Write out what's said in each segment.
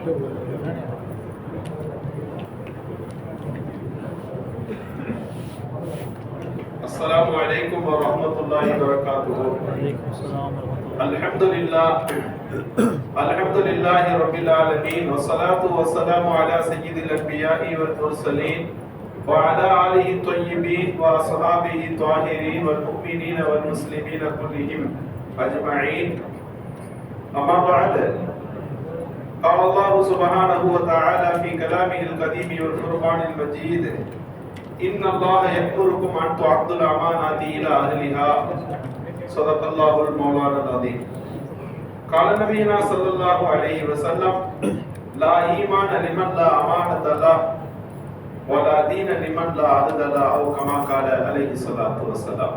السلام عليكم ورحمة الله وبركاته. وعليكم السلام ورحمة الله. الحمد لله رب العالمين، والصلاة والسلام على سيد الأنبياء والمرسلين وعلى آله الطيبين وأصحابه الطاهرين والمؤمنين والمسلمين كلهم أجمعين. أما بعد، قال الله سبحانه وتعالى في كلامه القديم والفرقان المجيد: إن الله يأمركم أن تعدوا الأمانات إلى أهلها. صدق الله المولانا العظيم. قال نبينا صلى الله عليه وسلم: لا إيمان لمن لا أمانة له ولا دين لمن لا عهد له، أو كما قال عليه الصلاة والسلام.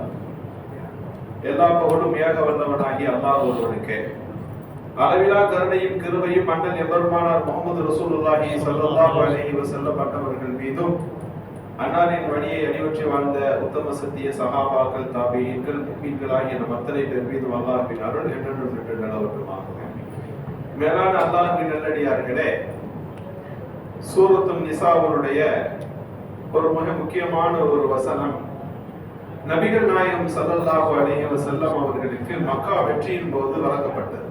எல்லா புகழும் ஏக வல்லவனாகிய அல்லாஹ் ஒருவனுக்கே. அளவிலா கருணையும் கிருபையும் அண்ணல் எம்பெருமானார் முஹம்மது ரசூலுல்லாஹி ஸல்லல்லாஹு அலைஹி வஸல்லம் அவர்கள் மீதும், அன்னாரின் வழியை அடிவற்றி வாழ்ந்த உத்தம சத்திய சஹாபாக்கள், தாபீன்கள், முஃமின்கள் ஆகிய நம் அத்தனை பேர் மீதும் அல்லாஹ்வின் அருள் என்றென்றும் நின்று நிலவட்டுமாக. மேலான அல்லாஹ்வின் நல்லடியார்களே, சூரத்துன் நிசாவுடைய ஒரு மிக முக்கியமான ஒரு வசனம் நபிகள் நாயகம் ஸல்லல்லாஹு அலைஹி வஸல்லம் அவர்களுக்கு மக்கா வெற்றியின் போது வழங்கப்பட்டது.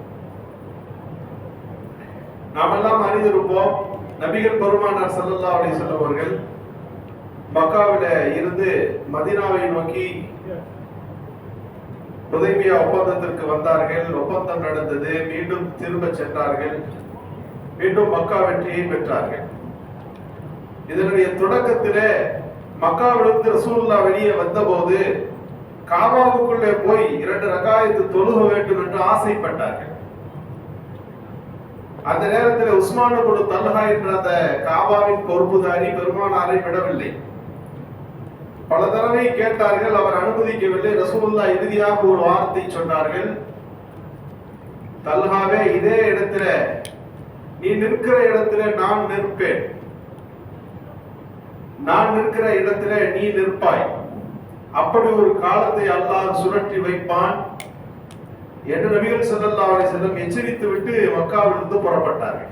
நாமெல்லாம் அறிந்திருப்போம், நபிகள் பெருமானார் ஸல்லல்லாஹு அலைஹி வஸல்லம் அவர்கள் மக்காவில இருந்து மதீனாவை நோக்கி ஹுதைபியா ஒப்பந்தத்திற்கு வந்தார்கள். ஒப்பந்தம் நடந்தது, மீண்டும் திரும்ப சென்றார்கள், மீண்டும் மக்கா வெற்றியை பெற்றார்கள். இதனுடைய தொடக்கத்திலே மக்காவிலிருந்து ரசூலுல்லாஹ் வெளியே வந்தபோது காபாவுக்குள்ளே போய் 2 ரகாயத்து தொழுக வேண்டும் என்று ஆசைப்பட்டார்கள். அந்த நேரத்தில் உஸ்மான் இப்னு தல்ஹா என்ற அந்த காபாவின் பொறுப்புதாரி பெருமானாரை விடவில்லை. பல தடவை கேட்டார்கள், அவர் அனுமதிக்கவில்லை. ரசூலுல்லாஹ் இறுதியாக ஒரு வார்த்தை சொன்னார்கள்: தல்ஹாவே, இதே இடத்துல நீ நிற்கிற இடத்துல நான் நிற்பேன், நான் நிற்கிற இடத்துல நீ நிற்பாய். அப்படி ஒரு காலத்தை அல்லாஹ் சுழற்றி வைப்பான் என்று நபிகள் ஸல்லல்லாஹு அலைஹி வஸல்லம் எச்சரித்து விட்டு மக்காவிலிருந்து புறப்பட்டார்கள்.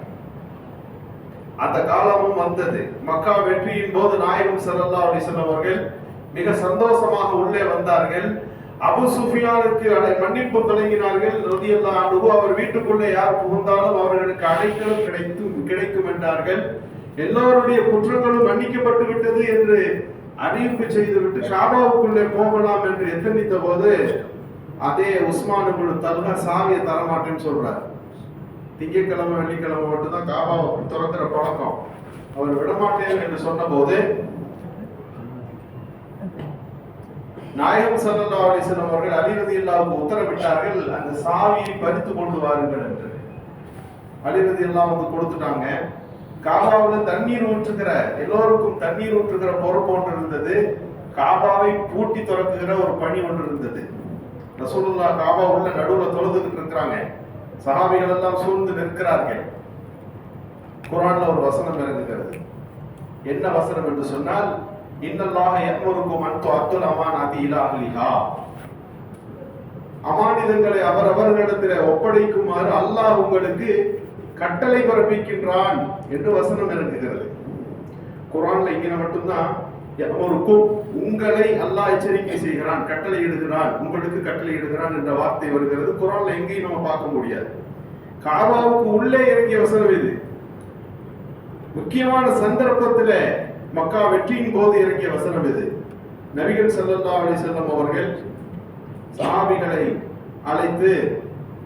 அந்த காலமும் வந்தது. மக்கா வெற்றியின் போது நாயகம் ஸல்லல்லாஹு அலைஹி வஸல்லம் அவர்கள் மிக சந்தோஷமாக உள்ளே வந்தார்கள். அபூ சுஃபியானுக்கு மன்னிப்பு தொடங்கினார்கள் ரலியல்லாஹு அன்ஹு. அவர் வீட்டுக்குள்ளே யார் புகுந்தாலும் அவர்களுக்கு அடைக்கலம் கிடைக்கும் என்றார்கள். எல்லோருடைய குற்றங்களும் மன்னிக்கப்பட்டு விட்டது என்று அறிவிப்பு செய்துவிட்டு காபாவுக்குள்ளே போகலாம் என்று எத்தனித்த போது அதே உஸ்மான் இப்னு தல்ஹா சாவியை தரமாட்டேன்னு சொல்றார். திங்கட்கிழமை வெள்ளிக்கிழமை மட்டும்தான் காபாவை திறக்கிற பழக்கம். அவர் விடமாட்டேன் என்று சொன்ன போது நாயகம் ஸல்லல்லாஹு அலைஹி வஸல்லம் அவர்கள் அலி ரலியல்லாஹு உத்தரவிட்டார்கள், அந்த சாவியை பறித்து கொண்டு வாருங்கள் என்று. அலி ரலியல்லாஹு வந்து கொடுத்துட்டாங்க. காபாவில் தண்ணீர் ஊற்றுகிற, எல்லோருக்கும் தண்ணீர் ஊற்றுகிற பொறுப்பு ஒன்று இருந்தது. காபாவை பூட்டி திறக்குகிற ஒரு பணி ஒன்று இருந்தது. ரசூலுல்லாஹ் காபா உள்ள நடுவுல தொழுதுகிட்டு இருக்கிறாங்க. சஹாபிகள் எல்லாம் சூழ்ந்து நிற்கிறார்கள். குர்ஆன்ல ஒரு வசனம் இறங்குகிறது. என்ன வசனம் என்று சொன்னால், இன்னல்லாஹ யஅமுருக்கும் அன் துஅத்துல் அமானாதி இலா அஹ்லிஹா. அமானிதங்களை அவரவர்களிடத்திலே ஒப்படைக்குமாறு அல்லாஹ் உங்களுக்கு கட்டளை பிறப்பிக்கின்றான் என்று வசனம் இறங்குகிறது. குர்ஆன்ல இங்க மட்டும்தான் யஅமுருக்கும், உங்களை அல்லாஹ் எச்சரிக்கை செய்கிறான், கட்டளை இடுகிறான், உங்களுக்கு கட்டளை இடுகிறான் என்ற வார்த்தை வருகிறது. குர்ஆன்ல எங்கேயும் நம்ம பார்க்க முடியாது. காபாவுக்கு உள்ளே இறங்கிய வசனம் இது. முக்கியமான சந்தர்ப்பத்தில் மக்கா வெற்றியின் போது இறங்கிய வசனம் இது. நபிகள் ஸல்லல்லாஹு அலைஹி வஸல்லம் அவர்கள் சஹாபிகளை அழைத்து,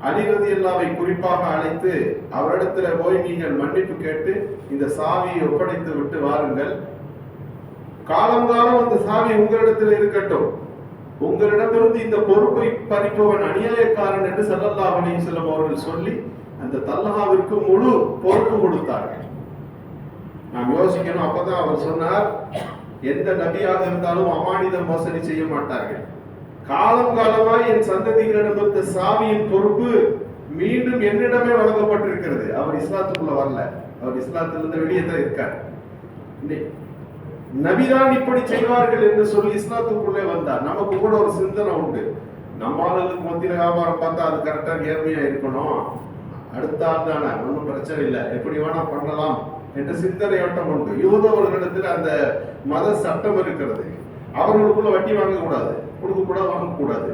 அலி ரலியல்லாஹு குறிப்பாக அழைத்து, அவரிடத்துல போய் நீங்கள் மன்னிப்பு கேட்டு இந்த சாவியை ஒப்படைத்து விட்டு வாருங்கள். காலங்காலம் அந்த சாவி உங்களிடத்தில் இருக்கட்டும், உங்களிடமிருந்து இந்த பொறுப்பை பறிப்பவன் அநியாயக்காரன் என்று ஸல்லல்லாஹு அலைஹி வஸல்லம் அவர்கள் சொல்லி அந்த தல்ஹாவிற்கு முழு பொறுப்பு கொடுத்தார்கள். நாம் யோசிக்கணும். அப்பதான் அவர் சொன்னார், எந்த நபியாக இருந்தாலும் அமானித மோசடி செய்ய மாட்டார்கள். காலம் காலமாய் என் சந்ததிகளிடம் இருந்த சாவியின் பொறுப்பு மீண்டும் என்னிடமே வழங்கப்பட்டிருக்கிறது. அவர் இஸ்லாத்துக்குள்ள வரல, அவர் இஸ்லாத்திலிருந்து வெளியே தான் இருக்கார். நபிதான் இப்படி செய்வார்கள் என்று சொல்லி இஸ்லாத்துக்குள்ளே வந்தார். நமக்கு கூட ஒரு சிந்தனை உண்டு. நம்ம ஆளுக்கு மத்தியில வியாபாரம் பார்த்தா அது கரெக்டா நேர்மையா இருக்கணும், அடுத்த ஆள் தானே, ஒன்றும் பிரச்சனை இல்லை, எப்படி வேணா பண்ணலாம் என்ற சிந்தனையோட்டம் உண்டு. யூதவர்களிடத்தில் அந்த மத சட்டம் இருக்கிறது. அவர்களுக்குள்ள வட்டி வாங்கக்கூடாது, கொடுக்க கூட வாங்கக்கூடாது.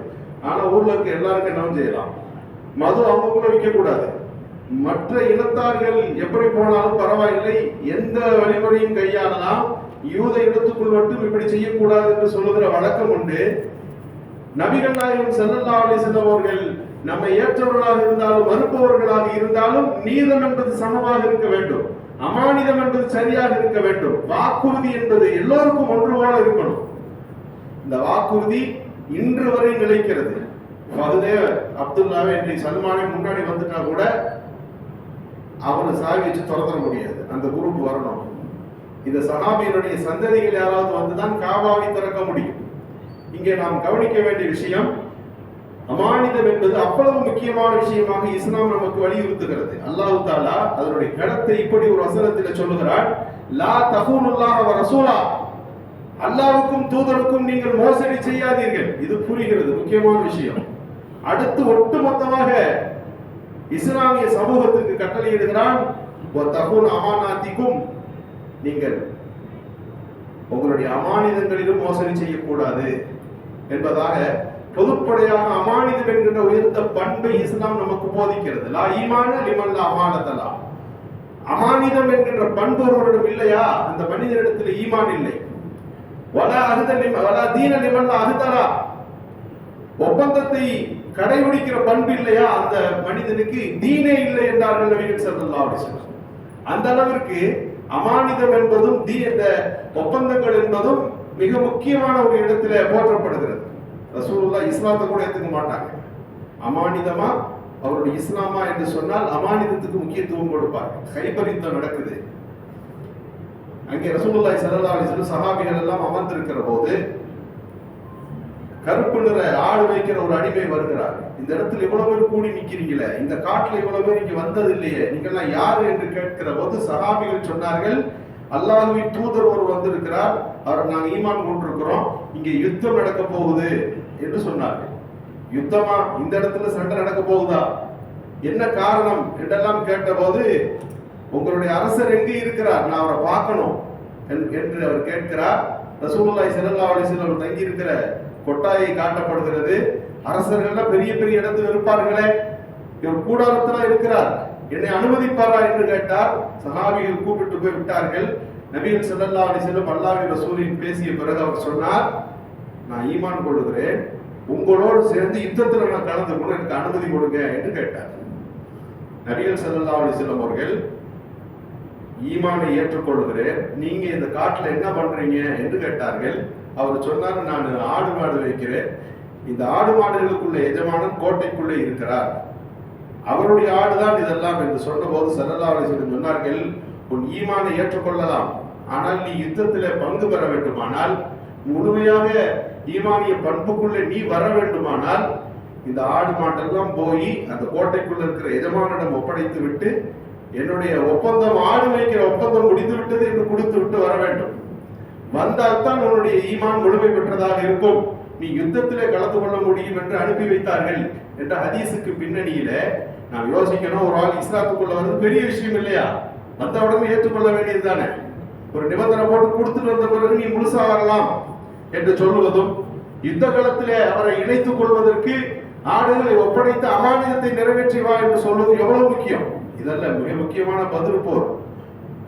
ஆனா ஊர்ல இருக்க எல்லாருக்கும் என்ன செய்யலாம், மது அவங்களுக்குள்ள விற்கக்கூடாது. மற்ற இனத்தார்கள் எப்படி போனாலும் பரவாயில்லை, எந்த வழிமுறையும் கையாளலாம், யூத இடத்துக்குள் மட்டும் இப்படி செய்யக்கூடாது என்று சொல்லுகிற வழக்கம் உண்டு. நபிகள் நாயகம் ஸல்லல்லாஹு அலைஹி வஸல்லம் அவர்கள் நம்மை ஏற்றவர்களாக இருந்தாலும் மறுப்பவர்களாக இருந்தாலும் நீதம் என்பது சமமாக இருக்க வேண்டும், அமானிதம் என்பது சரியாக இருக்க வேண்டும், வாக்குறுதி என்பது எல்லோருக்கும் ஒன்று போல இருக்கணும். இந்த வாக்குறுதி இன்று வரை நிலைக்கிறது. ஃபஹதே அப்துல்லாவே இன்றைக்கு சல்மானே முன்னாடி வந்துட்டா கூட அவனை சாவி வச்சு துரத்த முடியாது, அந்த குரூப் வரணும். இந்த சஹாபியினுடைய சந்ததிகள் யாராவது வந்துதான் காபாவை திறக்க முடியும். இங்கே நாம் கவனிக்க வேண்டிய விஷயம், அமானிதம் என்பது அவ்வளவு முக்கியமான விஷயமாக இஸ்லாம் நமக்கு வலியுறுத்துகிறது. அல்லாஹ் தஆலா அதனுடைய கருத்தை இப்படி ஒரு வசனத்தில் சொல்லுகிறார், லா தஹூனுல்லாஹ வ ரசூலா, அல்லாஹ்வுக்கும் தூதருக்கும் நீங்கள் மோசடி செய்யாதீர்கள். இது புரிகிறது, முக்கியமான விஷயம். அடுத்து ஒட்டுமொத்தமாக இஸ்லாமிய சமூகத்துக்கு கட்டளையிடுகிறான், வ தஹூன் அமானாத்திக்கும், நீங்கள் உங்களுடைய அமானிதங்களிலும் மோசடி செய்யக்கூடாது என்பதாக பொதுப்படையாக அமானிதம் என்கின்ற உயர்ந்த பண்பை இஸ்லாம் நமக்கு போதிக்கிறது. லா ஈமான லிமன் லா அமானத்தலா, அமானிதம் என்கின்ற பண்பு ஒருவரிடம் இல்லையா, அந்த மனிதனிடத்தில் ஈமான் இல்லை. வலா அஹ்த வலா தீன லிமன் லா அஹ்தலா, ஒப்பந்தத்தை கடைபிடிக்கிற பண்பு இல்லையா, அந்த மனிதனுக்கு தீனே இல்லை என்றார்கள் நபிகள் ஸல்லல்லாஹு அலைஹி வஸல்லம். அந்த அளவிற்கு அமானிதம் என்பதும் இந்த ஒப்பந்தங்கள் என்பதும் மிக முக்கியமான ஒரு இடத்துல போற்றப்படுகிறது. ரசூலுல்லாஹ் இஸ்லாத்தை கூட ஏத்துக்க மாட்டாங்க. அமானிதமா அவருடைய இஸ்லாமா என்று சொன்னால் அமானிதத்துக்கு முக்கியத்துவம் கொடுப்பார். கைபர் யுத்தம் நடக்குது, அங்கே ரசூலுல்லாஹி ஸல்லல்லாஹு அலைஹி வஸல்லம் சஹாபிகள் எல்லாம் அமர்ந்திருக்கிற போது கருப்பு நிற ஆடு வைக்கிற ஒரு அடிமை வருகிறார். இந்த இடத்துல இவ்வளவு பேர் கூடி நிக்கிறீங்களே, இந்த காட்டுல இவ்வளவு பேர் இங்க வந்தது இல்லையே, நீங்கெல்லாம் யாரு என்று கேட்கிற போது சஹாபிகள் சொன்னார்கள், அல்லாஹ்வின் தூதர் ஒரு வந்திருக்கிறார், அவர் நாங்க ஈமான் கொண்டிருக்கிறோம், இங்க யுத்தம் நடக்க போகுது என்று சொன்னார்கள். யுத்தமா, இந்த இடத்துல சண்டை நடக்க போகுதா, என்ன காரணம் என்றெல்லாம் கேட்டபோது, உங்களுடைய அரசர் எங்கே இருக்கிறார், நான் அவரை பார்க்கணும் என்று அவர் கேட்கிறார். ரசூலுல்லாஹி ஸல்லல்லாஹு அலைஹி வஸல்லம் தங்கி இருக்கிற கொட்டாயை காட்டப்படுகிறது. அரசர்கள் பெரிய பெரிய இடத்தில் இருப்பார்களே, இவர் கூடாரத்தில் இருக்கிறார், என்னை அனுமதிப்பாரா என்று கேட்டார். சஹாபிகள் கூப்பிட்டு போய் விட்டார்கள். நபிகள் ஸல்லல்லாஹு அலைஹி வஸல்லம் அல்லாஹ்வின் ரசூலின் பேசிய பிறகு அவர் சொன்னார், நான் ஈமான் கொள்கிறேன், உங்களோடு சேர்ந்து யுத்தத்தில் நான் கலந்து கொண்டு எனக்கு அனுமதி கொடுங்க என்று கேட்டார். நபிகள் ஸல்லல்லாஹு அலைஹி வஸல்லம் அவர்கள், ஈமானை ஏற்றுக்கொள்கிறேன், நீங்க இந்த காட்டுல என்ன பண்றீங்க என்று கேட்டார்கள். அவர் சொன்னார், நான் ஆடு மாடு வைக்கிறேன், இந்த ஆடு மாடுகளுக்குள்ள எஜமானன் கோட்டைக்குள்ளே இருக்கிறார், அவருடைய ஆடுதான் இதெல்லாம் என்று சொன்னபோது ஸல்லல்லாஹு அலைஹி வஸல்லம் சொன்னார்கள், உன் ஈமானை ஏற்றுக்கொள்ளலாம், ஆனால் நீ யுத்தத்தில் பங்கு பெற வேண்டுமானால், முழுமையாக ஈமானிய பண்புக்குள்ளே நீ வர வேண்டுமானால், இந்த ஆடு மாட்டெல்லாம் போய் அந்த கோட்டைக்குள்ள இருக்கிற எஜமானிடம் ஒப்படைத்து விட்டு, என்னுடைய ஒப்பந்தம் ஆடு வைக்கிற ஒப்பந்தம் முடிந்து விட்டது என்று கொடுத்து விட்டு வர வேண்டும். வந்தால்தான் உன்னுடைய ஈமான் முழுமை பெற்றதாக இருக்கும், நீ யுத்தத்திலே கலந்து கொள்ள முடியும் என்று அனுப்பி வைத்தார்கள் என்ற ஹதீஸுக்கு பின்னணியில நாம் யோசிக்கணும். ஒரு ஆள் இஸ்லாத்துக்குள்ள வந்து பெரிய விஷயம் இல்லையா, வந்த உடனே ஏற்றுக்கொள்ள வேண்டியது தானே. ஒரு நிபந்தனை போட்டு கொடுத்துட்டு வந்த பிறகு நீ முழுசா வரலாம் என்று சொல்லுவதும், யுத்த காலத்திலே அவரை இணைத்துக் கொள்வதற்கு ஆடுகளை ஒப்படைத்து அமானிதத்தை நிறைவேற்றி வா என்று சொல்வது எவ்வளவு முக்கியம். இதெல்லாம் மிக முக்கியமான பதில் போர்.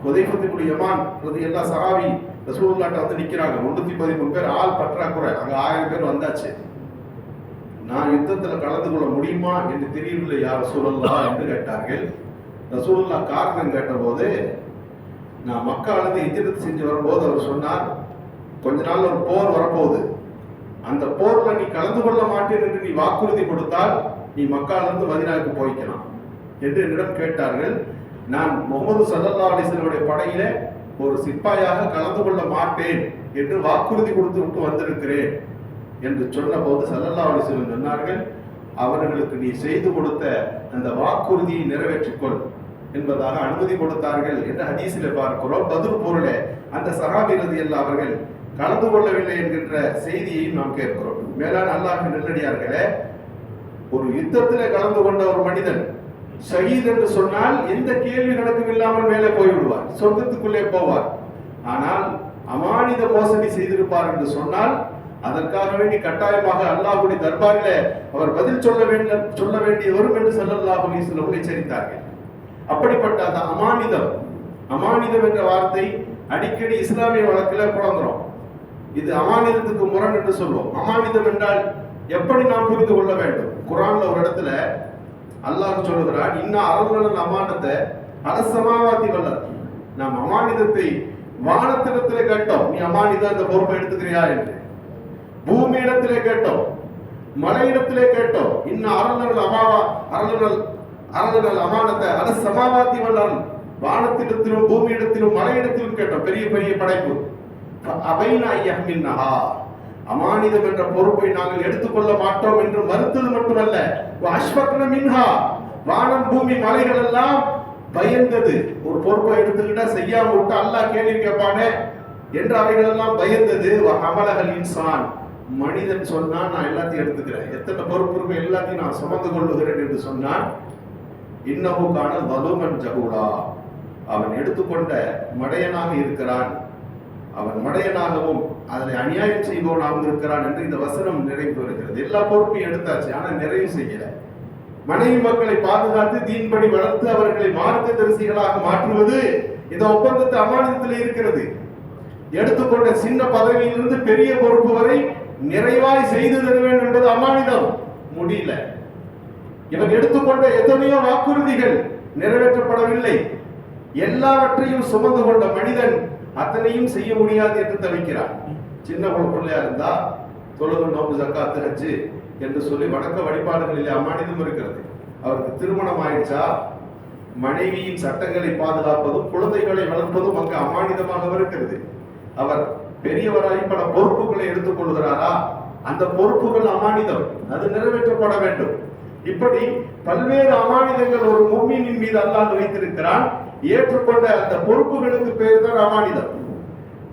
ஹுதைஃபத்துல் யமான் ரலியல்லாஹு சஹாபி ரசூலுல்லாஹ்ட்ட வந்து நிக்கிறாங்க. 113 பேர், ஆள் பற்றாக்குறை, அங்க 1000 பேர் வந்தாச்சு. நான் யுத்தத்துல கலந்து கொள்ள முடியுமா என்று தெரியவில்லை யா ரசூலுல்லாஹ் என்று கேட்டார்கள். ரசூலுல்லாஹ் காரணம் கேட்டபோது, நான் மக்காவிலிருந்து ஹிஜ்ரத் செஞ்சு வரும்போது அவர் சொன்னார், கொஞ்ச நாள் ஒரு போர் வரப்போகுது, அந்த போர்ல நீ கலந்து கொள்ள மாட்டேன் என்று நீ வாக்குறுதி கொடுத்தால் நீ மக்காவிலிருந்து மதீனாவுக்கு போய்க்கலாம் என்று என்னிடம் கேட்டார்கள். நான் முகமது ஸல்லல்லாஹு அலைஹி வஸல்லம் படையில ஒரு சிப்பாயாக கலந்து கொள்ள மாட்டேன் என்று வாக்குறுதி கொடுத்து விட்டு வந்திருக்கிறேன் என்று சொன்ன போது ஸல்லல்லாஹு அலைஹி வஸல்லம் சொன்னார்கள், அவர்களுக்கு நீ செய்து கொடுத்த அந்த வாக்குறுதியை நிறைவேற்றிக்கொள் என்பதாக அனுமதி கொடுத்தார்கள் என்று ஹதீஸிலே பார்க்கிறோம். பத்ர் போரிலே அந்த சஹாபி ரலியல்லாஹு அவர்கள் கலந்து கொள்ளவில்லை என்கின்ற செய்தியையும் நாம் கேட்கிறோம். மேலான அல்லாஹ்வின் நல்லடியார்களே, ஒரு யுத்தத்திலே கலந்து கொண்ட ஒரு மனிதன் ஷஹீத் என்று சொன்னால் எந்த கேள்வி கணக்கும் இல்லாமல் மேலே போய்விடுவார், சொர்க்கத்துக்குள்ளே போவார். ஆனால் அமானித மோசடி செய்திருப்பார் என்று சொன்னால் அதற்காக வேண்டி கட்டாயமாக அல்லாஹ்வுடைய தர்பாரிலே அவர் பதில் சொல்ல வேண்டிய வரும் என்று ஸல்லல்லாஹு அலைஹி வஸல்லம் எச்சரித்தார்கள். அப்படிப்பட்ட அந்த அமானிதம் என்ற வார்த்தை அடிக்கடி இஸ்லாமிய வழக்கில் புலங்குறோம். இது அமானிதத்துக்கு முரண் என்று சொல்லுவோம். அமானிதம் என்றால் எப்படி நாம் புரிந்து கொள்ள வேண்டும்? குர்ஆன்ல ஒரு இடத்துல அல்லாஹ் சொல்லுகிறான், இன்ன அரபுகள் அமானத்தை அரசமாவாதி வல்லர். நாம் அமானிதத்தை வானத்திடத்திலே கேட்டோம், நீ அமானிதம் அந்த பொறுப்பை எடுத்துக்கிறியா என்று. பூமி இடத்திலே கேட்டோம், மலை இடத்திலே கேட்டோம். இன்ன அரபுகள் அமானத்தை அரசமாவாதி வல்லர். வானத்திடத்திலும் பூமி இடத்திலும் மலை இடத்திலும் கேட்டோம். பெரிய பெரிய படைப்பு. அபைனா யஹ்மின்னஹா, அமானிதம் என்ற பொறுப்பை நாங்கள் எடுத்துக்கொள்ள மாட்டோம் என்று மறுத்தது மட்டுமல்ல, அஷ்ஃபக்ன மின்ஹா, வானம் பூமி மலைகள் எல்லாம் பயந்தது. ஒரு பொறுப்பை எடுத்துக்கிட்டா செய்யாம விட்டா அல்லாஹ் கேள்வி கேட்பானே என்று அவைகள் எல்லாம் பயந்தது. அமலகல் இன்சான், மனிதன் சொன்னான் நான் எல்லாத்தையும் எடுத்துக்கிறேன், எத்தனை பொறுப்பு இருக்கு எல்லாத்தையும் நான் சுமந்து கொள்ளுகிறேன் என்று சொன்னான். இன்னஹு கான வலுமன் ஜஹூலா, அவன் எடுத்துக்கொண்ட மடையனாக இருக்கிறான், அவன் மடையனாகவும் அதில் அநியாயம் செய்பவனாகவும் இருக்கிறான் என்று இந்த வசனம் நிறைவு வருகிறது. எல்லா பொறுப்பையும் எடுத்தாச்சு, ஆனா நிறைவு செய்யல. மனைவி மக்களை பாதுகாத்து தீன்படி வளர்த்து அவர்களை மார்க்க தரிசிகளாக மாற்றுவது இந்த ஒப்பந்தத்து அமானிதத்தில் இருக்கிறது. எடுத்துக்கொண்ட சின்ன பதவியிலிருந்து பெரிய பொறுப்பு வரை நிறைவாய் செய்து தர வேண்டும் என்பது அமானிதம். முடியல. இவன் எடுத்துக்கொண்ட எத்தனையோ வாக்குறுதிகள் நிறைவேற்றப்படவில்லை. எல்லாவற்றையும் சுமந்து கொண்ட மனிதன் அத்தனையும் செய்ய முடியாது என்று தவிக்கிறான். சின்ன பிள்ளையா இருந்தா தொழுகை, நோன்பு, ஜக்காத், ஹஜ் என்று சொல்லி வணக்க வழிபாடுகளிலே அமானிதம் இருக்கிறது. அவருக்கு திருமணம் ஆயிடுச்சா, மனைவியின் சட்டங்களை பாதுகாப்பதும் குழந்தைகளை வளர்ப்பதும் அங்கு அமானிதமாக இருக்கிறது. அவர் பெரியவராகி பல பொறுப்புகளை எடுத்துக் கொள்கிறாரா, அந்த பொறுப்புகள் அமானிதம், அது நிறைவேற்றப்பட வேண்டும். இப்படி பல்வேறு அமானிதங்கள் ஒரு முஃமினின் மீது அல்லாஹ் வைத்திருக்கிறான். ஏற்றுக்கொண்ட அந்த பொறுப்புகளுக்கு பேர் தான் அமானிதம்.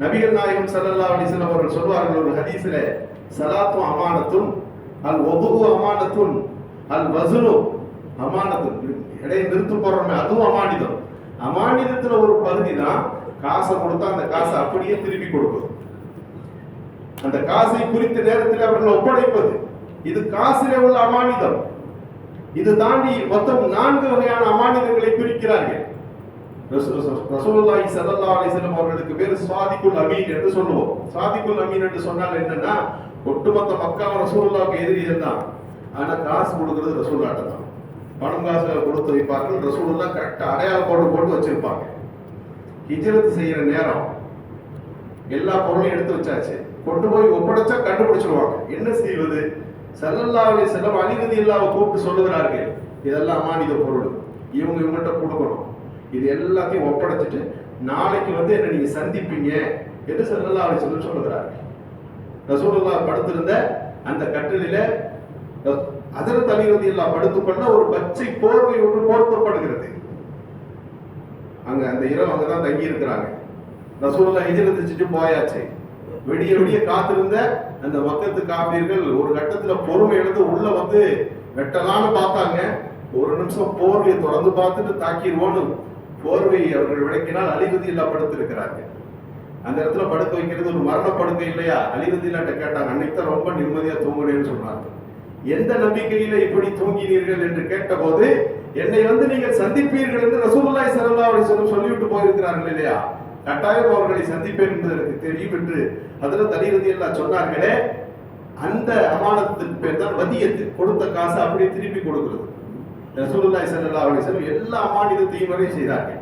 நபிகள் நாயகம் ஸல்லல்லாஹு அலைஹி வஸல்லம் அவர்கள் சொல்வார்கள் ஒரு ஹதீஸிலே, ஸலாத்து அமானத்துன், அல் வதுஉ அமானத்துன், அல் வஸ்னு அமானத்துன். இடையே நிறுத்து போறோமே அதுவும் அமானிதம். அமானிதத்துல ஒரு பகுதி தான் காசை கொடுத்தா அந்த காசை அப்படியே திருப்பி கொடுப்பது, அந்த காசை குறித்த நேரத்தில் அவர்கள் ஒப்படைப்பது, இது காசிலே உள்ள அமானிதம். இது தாண்டி மொத்தம் 4 வகையான அமானிதங்களை பிரிக்கிறார்கள். ரசூலுல்லாஹி ஸல்லல்லாஹு அலைஹி வஸல்லம் அவர்களுக்கு பேர் சாதிகுல் அமீன் என்று சொல்லுவோம். சாதிகுல் அமீன் என்று சொன்னால் என்னன்னா, ஒட்டுமொத்த மக்கா ரசூலுல்லாஹ்வுக்கு எதிரி இருந்தான், ஆனா காசு கொடுக்கிறது ரசூலுல்லாஹ்ட்ட தான். பணம் காசு கொடுத்து வைப்பார்கள். ரசூலுல்லாஹ் கரெக்டா அடையாள போட்டு வச்சிருப்பாங்க. ஹிஜ்ரத் செய்யற நேரம் எல்லா பொருளையும் எடுத்து வச்சாச்சு, கொண்டு போய் ஒப்படைச்சா கண்டுபிடிச்சிருவாங்க. என்ன செய்வது? ஸல்லல்லாஹு அலைஹி வஸல்லம் அலி ரலியல்லாஹு கூப்பிட்டு சொல்லுகிறார்கள், இதெல்லாம் அமானித பொருள், இவங்ககிட்ட கொடுக்கணும், இது எல்லாத்தையும் ஒப்படைச்சிட்டு நாளைக்கு வந்து என்ன நீங்க சந்திப்பீங்க என்று ஸல்லல்லாஹு அலைஹி வஸல்லம் சொல்லுகிறார்கள். ரசூலுல்லாஹ் படுத்திருந்த அந்த கட்டிலில ஹஜ்ரத் அலி ரலியல்லாஹு படுத்துக்கொண்ட ஒரு பச்சை போர்வை ஒன்று போர்த்தப்படுகிறது. அங்க அந்த இரவு அங்கதான் தங்கி இருக்கிறாங்க. ரசூலுல்லாஹ் ஹிஜ்ரத் செஞ்சுட்டு போயாச்சு. விடிய விடிய காத்திருந்த அந்த மக்கத்து காபீர்கள் ஒரு கட்டத்துல பொறுமை எடுத்து உள்ள வந்து வெட்டலான்னு பார்த்தாங்க. ஒரு நிமிஷம் போர்வையை தொடர்ந்து பார்த்துட்டு தாக்கிடுவோன்னு போர்வை அவர்கள் விளக்கினால் அலி ரலியல்லாஹு படுத்திருக்கிறாங்க. அந்த இடத்துல படுக்க வைக்கிறது ஒரு மரண படுக்கை இல்லையா? அலி ரலியல்லாஹு கேட்டாங்க, அன்னைக்கு தான் ரொம்ப நிம்மதியா தூங்குறேன்னு சொன்னாங்க. எந்த நம்பிக்கையில இப்படி தூங்கினீர்கள் என்று கேட்டபோது, என்னை வந்து நீங்கள் சந்திப்பீர்கள் என்று ரசூலுல்லாஹி ஸல்லல்லாஹு அலைஹி வஸல்லம் சொல்லிவிட்டு போயிருக்கிறார்கள் இல்லையா, கட்டாயம் அவர்களை சந்திப்பேன் என்பது எனக்கு தெரியும் என்று ஹஜ்ரத் அலி ரலியல்லாஹு சொன்னார்களே, அந்த அமானத்துக்கு பேர் தான் வதியத்து. கொடுத்த காசை அப்படியே திருப்பி கொடுக்கிறது. ரசூலுல்லாஹி ஸல்லல்லாஹு அலைஹி வஸல்லம் எல்லா அமானிதத்தையும் வரை செய்தார்கள்.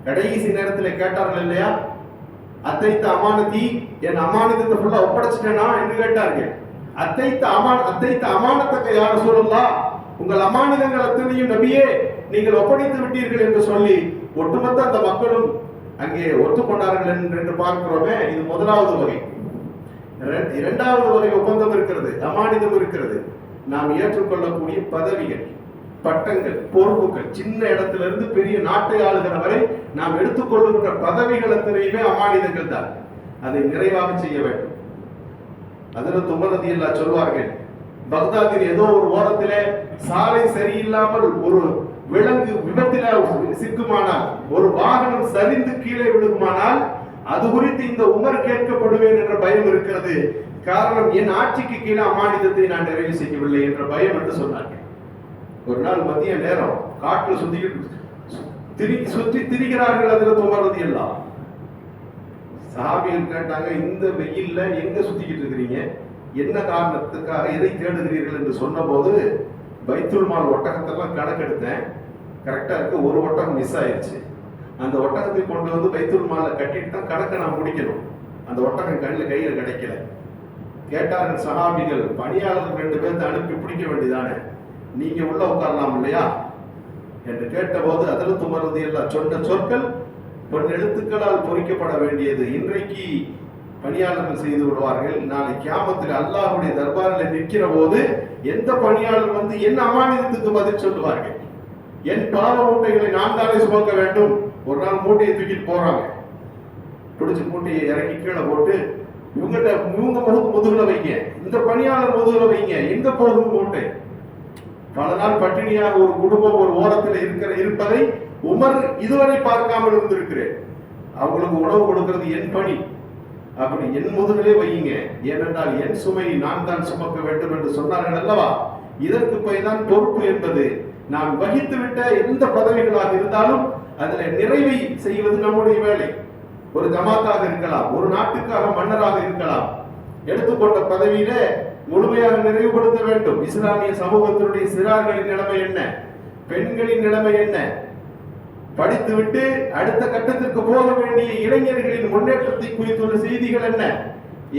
கடைசி நேரத்தில் கேட்டார்கள் இல்லையா, அத்தைத்த அமானதி, என் அமானிதத்தை ஃபுல்லா ஒப்படைச்சிட்டேனா என்று கேட்டார்கள். அத்தைத்த அமானத்துக்கு யார் ரசூலுல்லாஹ், உங்கள் அமானிதங்கள் அத்தனையும் நபியே நீங்கள் ஒப்படைத்து விட்டீர்கள் என்று சொல்லி ஒட்டுமொத்த அந்த மக்களும் அங்கே ஒத்துக்கொண்டார்கள் என்று பார்க்கிறோமே. இது முதலாவது வகை. இரண்டாவது வகை ஒப்பந்தம் இருக்கிறது, அமானிதம் இருக்கிறது. நாம் ஏற்றுக்கொள்ளக்கூடிய பதவிகள், பட்டங்கள், பொறுப்புகள், சின்ன இடத்துல இருந்து பெரிய நாட்டை ஆளுகிற வரை நாம் எடுத்துக்கொள்ளுகின்ற பதவிகள் அத்தனையுமே அமானிதங்கள் தான். அதை நிறைவாக செய்ய வேண்டும். ஹஜ்ரத் உமர் ரலியல்லாஹு சொல்வார்கள், பக்தாதில் ஏதோ ஒரு ஓரத்திலே சாலை சரியில்லாமல் ஒரு விலங்கு விபத்தில சிக்குமானால், ஒரு வாகனம் சரிந்து கீழே விழுகுமானால் அது குறித்து இந்த உமர் கேட்கப்படுவேன் என்ற பயம் இருக்கிறது. காரணம், என் ஆட்சிக்கு கீழே அமானிதத்தை நான் நிறைவு செய்யவில்லை என்ற பயம் என்று சொன்னார்கள். ஒரு நாள் மதிய நேரம் காட்டில் சுற்றி திரிகிறார்கள். அதில் உமர் எல்லாம் சஹாபிகள் கேட்டாங்க, இந்த வெயில்ல எங்க சுத்திக்கிட்டு இருக்கிறீங்க, என்ன காரணத்துக்காக, எதை தேடுகிறீர்கள் என்று சொன்ன போது, பைத்துல் மால் ஒட்டகத்தெல்லாம் கணக்கெடுத்தேன், கரெக்டா இருக்கு, ஒரு ஒட்டகம் மிஸ் ஆயிடுச்சு. அந்த ஒட்டகத்தை கொண்டு வந்து பைத்துல் மால கட்டிட்டு தான் கணக்கை நான் முடிக்கணும். அந்த ஒட்டகம் கையில கிடைக்கல. கேட்டார்கள் சஹாபிகள், பணியாளர்கள் 2 பேர்த்த அனுப்பி பிடிக்க வேண்டியதானே, நீங்க உள்ள உட்காரலாம் இல்லையா என்று கேட்டபோது, அதில் துமரது எல்லாம் சொன்ன சொற்கள் பொன் எழுத்துக்களால் பொறிக்கப்பட வேண்டியது. இன்றைக்கு பணியாளர்கள் செய்து விடுவார்கள், நாளை கியாமத்தில் அல்லாஹ்வுடைய தர்பாரில் நிற்கிற போது எந்த பணியாளர் வந்து என்ன அமானிதத்துக்கு பதில் சொல்லுவார்கள்? என் பாவ மூட்டைகளை நான் தானே சுமக்க வேண்டும். ஒரு நாள் மூட்டையை தூக்கிட்டு போறாங்க, பிடிச்ச மூட்டையை இறக்கி கீழே போட்டு, இவங்க முதுகுல வைங்க, இந்த பணியாளர் முதுகுல வைங்க, எங்க போகும் மூட்டை? பல நாள் பட்டினியாக ஒரு குடும்பம் ஒரு ஓரத்தில் இருப்பதை உமர் இதுவரை பார்க்காமல் இருந்திருக்கிறேன். அவங்களுக்கு உணவு கொடுக்கிறது என் பணி, அப்படி என் முதுகிலே வையுங்க, ஏனென்றால் என் சுமையை நான் தான் சுமக்க வேண்டும் என்று சொன்னார்கள் அல்லவா. இதற்கு போய் தான் பொறுப்பு என்பது. நாம் வகித்துவிட்ட எந்த பதவிகளாக இருந்தாலும் அதில் நிறைவை செய்வது நம்முடைய வேலை. ஒரு ஜமாத்தாக இருக்கலாம், ஒரு நாட்டுக்காக மன்னராக இருக்கலாம், எடுத்துக்கொண்ட பதவியில முழுமையாக நிறைவுபடுத்த வேண்டும். இஸ்லாமிய சமூகத்தினுடைய சிறார்களின் நிலைமை என்ன, பெண்களின் நிலைமை என்ன, படித்துவிட்டு அடுத்த கட்டத்திற்கு போக வேண்டிய இளைஞர்களின் முன்னேற்றத்தை குறித்துள்ள செய்திகள் என்ன,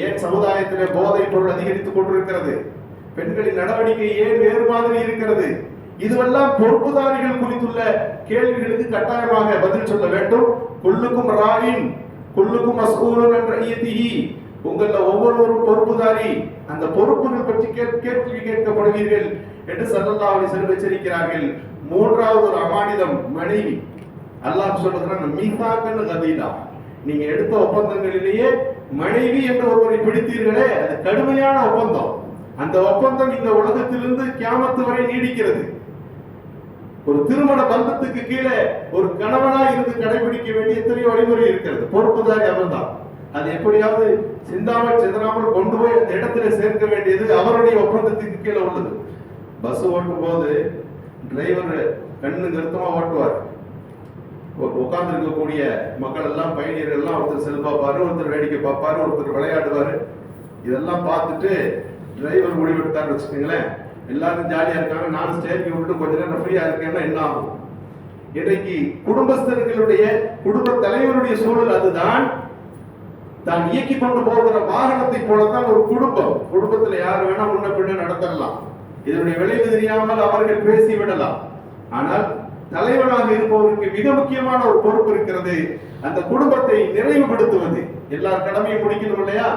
ஏன் சமுதாயத்திலே போதை பொருள் அதிகரித்துக் கொண்டிருக்கிறது, பெண்களின் நடவடிக்கை ஏன் வேறு மாதிரி இருக்கிறது, இதுவெல்லாம் பொறுப்புதாரிகள் குறித்துள்ள கேள்விகளுக்கு கட்டாயமாக பதில் சொல்ல வேண்டும். குல்லுக்கும் ராயின் குல்லுக்கும் மஸ்ஊலுன் அன் ரஇயத்திஹி, உங்கள ஒவ்வொருவரும் பொறுப்புதாரி, அந்த பொறுப்புகள் பற்றி கேள்வி கேட்கப்படுவீர்கள் என்று ஸல்லல்லாஹு அலைஹி வஸல்லம் எச்சரிக்கிறார்கள். மூன்றாவது ஒரு அமானிதம் மனைவி. அல்லாஹ் சொல்லுகிறான், மீசாக்கன் கதீலா, நீங்க எடுத்த ஒப்பந்தங்களிலேயே மனைவி என்று ஒருவரை பிடித்தீர்களே, அது கடுமையான ஒப்பந்தம். அந்த ஒப்பந்தம் இந்த உலகத்திலிருந்து கியாமத்து வரை நீடிக்கிறது. ஒரு திருமண பந்தத்துக்கு கீழே ஒரு கணவனாய் இருந்து கடைபிடிக்க வேண்டிய எத்தனையோ வழிமுறை இருக்கிறது. பொறுப்புதாரி அவர்தான். அது எப்படியாவது சிந்தாமல் சிதறாமல் கொண்டு போய் அந்த இடத்துல சேர்க்க வேண்டியது அவருடைய ஒப்பந்தத்துக்கு கீழே உள்ளது. பஸ் ஓட்டும் போது டிரைவர் கண்ணு நிறுத்தமா ஓட்டுவார். உட்கார்ந்து இருக்கக்கூடிய மக்கள் எல்லாம், பயணியர்கள் எல்லாம், ஒருத்தர் செல் பார்ப்பாரு, ஒருத்தர் வேடிக்கை பார்ப்பாரு, ஒருத்தர் விளையாடுவாரு. இதெல்லாம் பார்த்துட்டு டிரைவர் முடிவெடுத்தாரு வச்சுக்கோங்களேன், எல்லாரும் ஜாலியா இருக்காங்க, நானும் ஸ்டேஜ் விட்டு கொஞ்ச நேரம் ஃப்ரீயா இருக்கேன்னா என்ன ஆகும்? இன்றைக்கு குடும்பஸ்தர்களுடைய, குடும்ப தலைவருடைய சூழல் அதுதான். தான் இயக்கி கொண்டு போகிற வாகனத்தை போலத்தான் ஒரு குடும்பம். குடும்பத்துல யார் வேணா முன்ன பின்ன நடத்தலாம், இதனுடைய விளைவு தெரியாமல் அவர்கள் பேசி விடலாம். ஆனால் தலைவனாக இருப்பவருக்கு மிக முக்கியமான ஒரு பொறுப்பு இருக்கிறது, அந்த குடும்பத்தை நிறைவுபடுத்துவது. எல்லார் கடமையை முடிக்கணும் இல்லையா?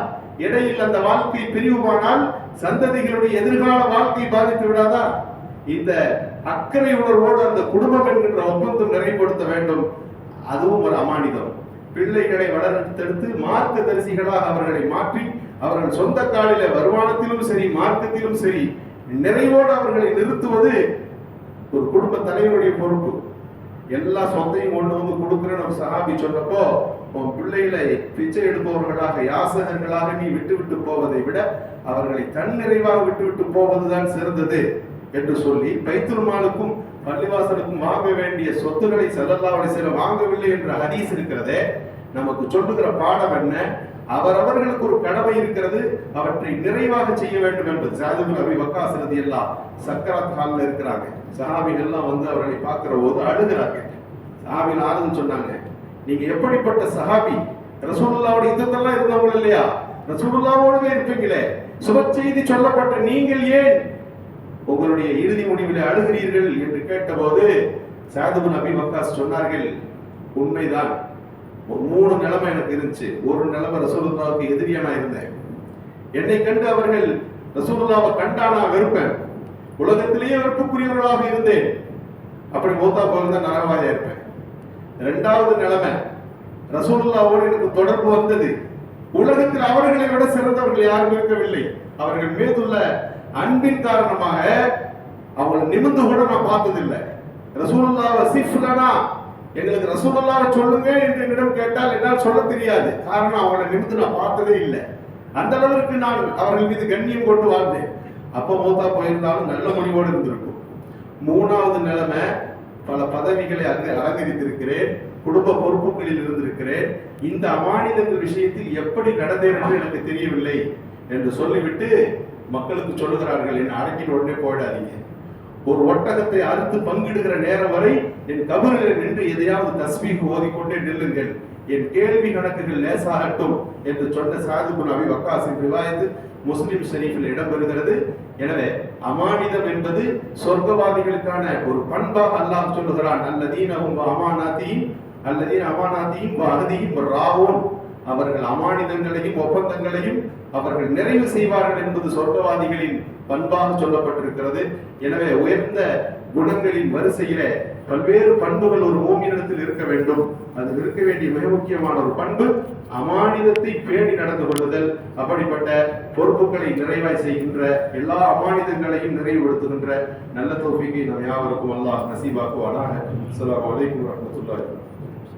இடையில் அந்த வாழ்க்கை பிரிவுமானால் சந்ததிகளுடைய எதிர்கால வாழ்க்கை பாதித்து விடாதா? இந்த அக்கறை உணர்வோடு அந்த குடும்பம் என்கின்ற ஒப்பந்தம் நிறைவுபடுத்த வேண்டும். அதுவும் ஒரு அமானிதம். பிள்ளைகளை வளர்த்தெடுத்து மார்க்க தரிசிகளாக அவர்களை மாற்றி, அவர்கள் சொந்த காலில வருமானத்திலும் சரி மார்க்கத்திலும் சரி நிறைவோடு அவர்களை நிறுத்துவது ஒரு குடும்ப தலைவருடைய பொறுப்பு. எல்லா சொத்தையும் கொண்டு வந்து கொடுக்கிறேன்னு ஒரு சஹாபி சொன்னப்போ, உன் பிள்ளைகளை பிச்சை எடுப்பவர்களாக, யாசகர்களாக நீ விட்டு போவதை விட அவர்களை தன்னிறைவாக விட்டு போவதுதான் சிறந்தது என்று சொல்லி, பைத்துல் மாலுக்கும் பள்ளிவாசலுக்கும் வாங்க வேண்டிய சொத்துக்களை ஸல்லல்லாஹு அலைஹி வஸல்லம் வாங்கவில்லை என்ற ஹதீஸ் இருக்கிறதே, நமக்கு சொல்லுகிற பாடம் என்ன? அவரவர்களுக்கு ஒரு கடமை இருக்கிறது, அவற்றை நிறைவாக செய்ய வேண்டும் என்பது. ஸஅத் இப்னு அபீ வக்காஸ் ரலியல்லாஹு சக்கராத் ஹால்ல இருக்கிறாங்க. சஹாபிகள் எல்லாம் வந்து அவர்களை பார்க்கிற போது அழுகிறாங்க. சஹாபிகள் ஆறுதல் சொன்னாங்க, நீங்க எப்படிப்பட்ட சஹாபி, ரசூலுல்லாஹ்வுடைய யுத்தத்தெல்லாம் இருந்தவங்க இல்லையா, ரசூலுல்லாஹ்வோடவே இருப்பீங்களே, சுப செய்தி சொல்லப்பட்ட நீங்கள் ஏன் உங்களுடைய இறுதி முடிவில் அழுகிறீர்கள் என்று கேட்டபோது ஸஅத் இப்னு அபீ வக்காஸ் சொன்னார்கள், உண்மைதான், 3 நிலைமை எனக்கு இருந்துச்சு. ஒரு நிலைமை ரசூலுல்லாஹ்வுக்கு எதிரியா நான் இருந்தேன். என்னை கண்டு அவர்கள் ரசூலுல்லாஹ்வை கண்டா நான் வெறுப்பேன், உலகத்திலேயே வெறுப்புக்குரியவர்களாக இருந்தேன். அப்படி மூத்தா போயிருந்தா நரகவாதியா இருப்பேன். 2வது நிலைமை, ரசூலுல்லாஹ்வோடு எனக்கு தொடர்பு வந்தது. உலகத்தில் அவர்களை விட சிறந்தவர்கள் யாரும் இருக்கவில்லை. அவர்கள் மீதுள்ள அன்பின் காரணமாக அவங்களை நிமிர்ந்து கூட நான் பார்த்ததில்லை. ரசூலுல்லாஹ் சிஃப்லனா, எங்களுக்கு ரசூலுல்லாஹ் சொல்லுங்க என்று என்னிடம் கேட்டால் என்னால் சொல்ல தெரியாது. காரணம் அவங்களை நிமிர்ந்து நான் பார்த்ததே இல்லை. அந்த அளவிற்கு நான் அவர்கள் மீது கண்ணியம் கொண்டு வாழ்ந்தேன். அப்போ மூத்தா போயிருந்தாலும் நல்ல முடிவோடு இருந்திருக்கும். மூணாவது நிலைமை, பல பதவிகளை அலங்கரித்திருக்கிறேன், குடும்ப பொறுப்புகளில் இருந்திருக்கிறேன், இந்த அமானிதங்கள் விஷயத்தில் எப்படி நடந்தேன் என்று எனக்கு தெரியவில்லை என்று சொல்லிவிட்டு மக்களுக்கு சொல்லுகிறார்கள், என் அடக்கிட்டு உடனே போயிடாதீங்க. ஒரு ஒட்டகத்தை அறுத்து பங்கிடுகிற நேரம் வரை என் கபரில் நின்று எதையாவது தஸ்பீஹ் ஓதிக்கொண்டே நில்லுங்கள், என் கேள்வி கணக்குகள் லேசாகட்டும் என்று சொன்ன சாது பின் அபி வக்காஸின் ரிவாயத்து முஸ்லிம் ஷரீஃபில் இடம்பெறுகிறது. எனவே அமானிதம் என்பது சொர்க்கவாதிகளுக்கான ஒரு பண்பாக அல்லாஹ் சொல்லுகிறான். அல்லதீனஹும் அமானாத்திஹிம் வ அஹ்திஹிம் ராவூன். அவர்கள் அமானிதங்களையும் ஒப்பந்தங்களையும் அவர்கள் நிறைவு செய்வார்கள் என்பது சொர்க்கவாதிகளின் பண்பாக சொல்லப்பட்டிருக்கிறது. எனவே உயர்ந்த குணங்களின் வரிசையில பல்வேறு பண்புகள் ஒரு மூமினிடத்தில் இருக்க வேண்டும். அது இருக்க வேண்டிய மிக முக்கியமான ஒரு பண்பு அமானிதத்தை பேணி நடந்து கொள்ளுதல். அப்படிப்பட்ட பொறுப்புகளை நிறைவாய் செய்கின்ற, எல்லா அமானிதங்களையும் நிறைவுபடுத்துகின்ற நல்ல தௌஃபீகை நம் யாவருக்கும் அல்லாஹ் நசீபாக்குவானாக. அஸ்ஸலாமு அலைக்கும் வரஹ்மத்துல்லாஹி.